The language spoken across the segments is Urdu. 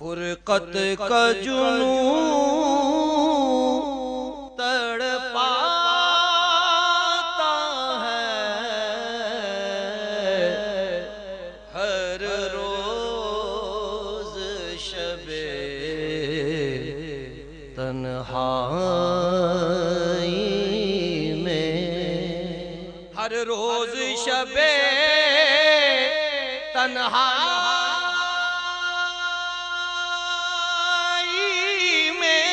فرقت کا جنون تڑپاتا ہے ہر روز شب تنہائی میں، ہر روز شب تنہائی میں،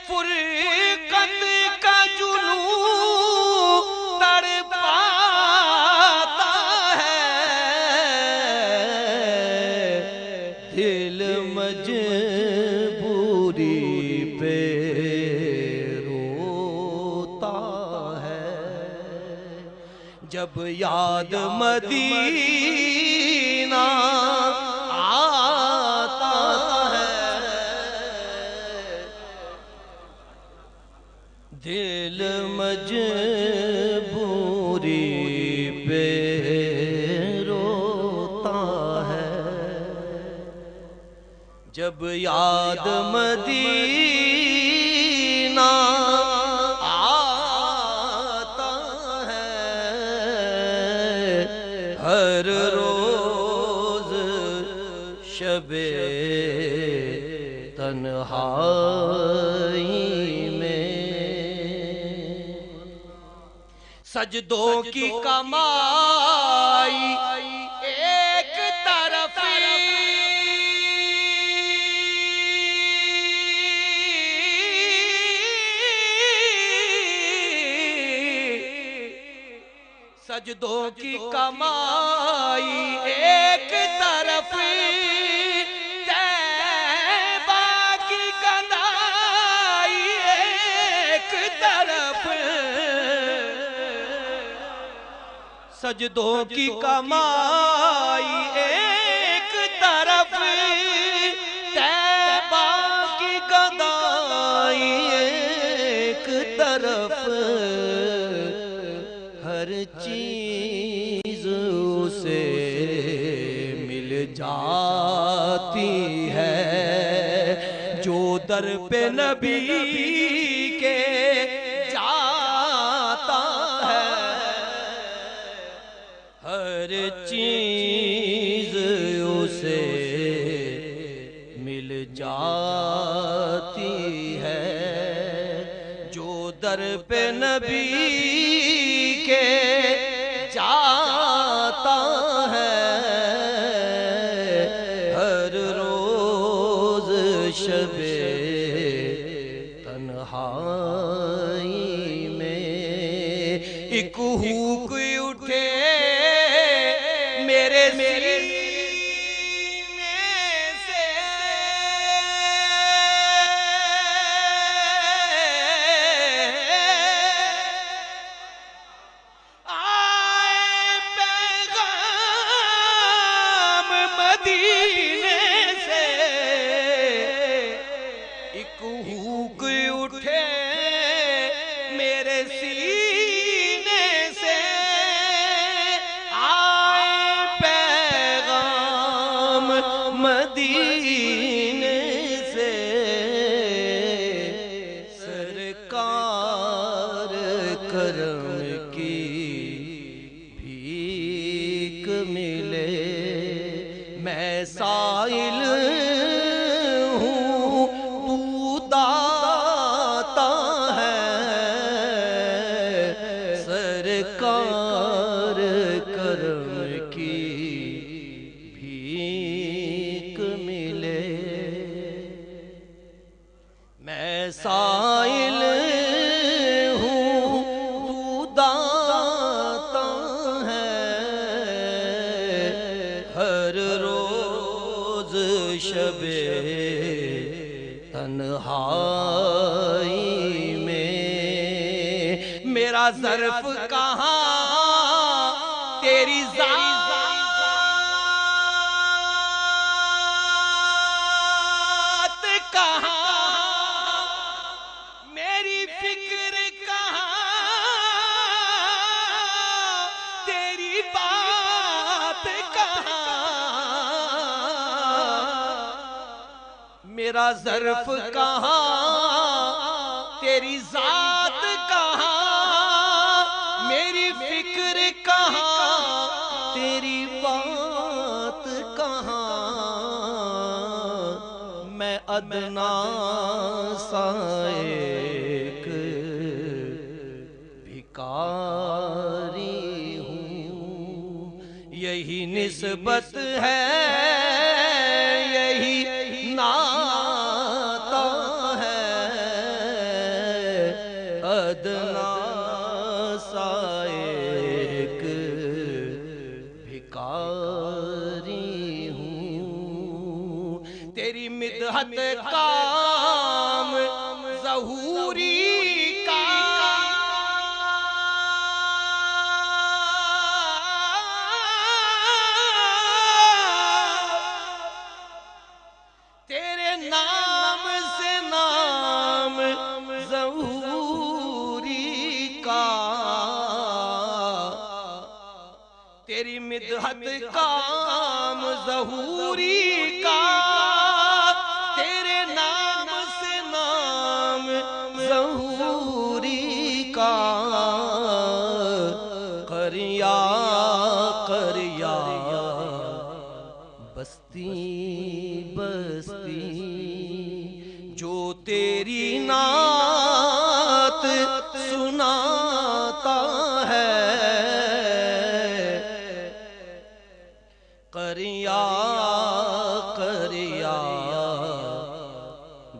فرقت کا جنون تڑپاتا ہے دل مجبوری پہ روتا ہے جب یاد مدینہ آتا ہے، دل مجبوری پہ روتا ہے جب یاد مدینہ آتا ہے، ہر روز شب تنہائی میں، سجدوں کی کمائی ایک طرف، سجدوں کی کمائی ایک طرف، طیبہ کی گدائی ایک طرف، سجدوں کی کمائی ایک طرف، طیبہ کی گدائی ایک طرف، ہر چیز اسے مل جاتی ہے جو در پہ نبی کے جاتا ہے، ہر چیز اسے مل جاتی ہے جو در پہ نبی کے جاتا ہے، ہر روز شب تنہائی میں، ایک ہوک اٹھے میرے سینے سے، آئے پیغام مدینے سے، ایک ہوک اٹھے میرے سینے سے، آئے پیغام مدینے سے، سرکار کرم کی بھیک ملے، میں سائل ہوں تو داتا ہے، سرکار کرم کی بھیک ملے، میں سائل ہوں تو داتا ہے، ہر روز شب تنہائی میں، میرا ظرف کہاں تیری ذات کہاں، میری فکر کہاں تیری بات کہاں، تیرا ظرف کہاں تیری ذات کہاں میری فکر کہاں تیری بات کہاں میں ادنا سا ایک بھکاری ہوں یہی نسبت ہے یہی ناتا ہے ادنا سا ایک بھکاری ہوں تیری مدحت کام ظہوری کا تیرے نام سے نام ظہوری کا تیری مدحت کام ظہوری کا تیرے نام سے نام ظہوری کا قریا قریا بستی بستی جو تیری نعت سناتا ہے قریا قریا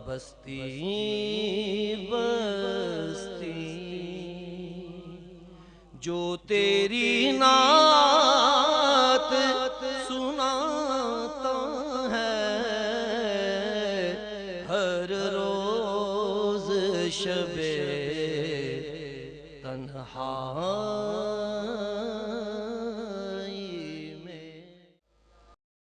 بستی بستی جو تیری نعت سناتا ہے ہر روز شب تنہا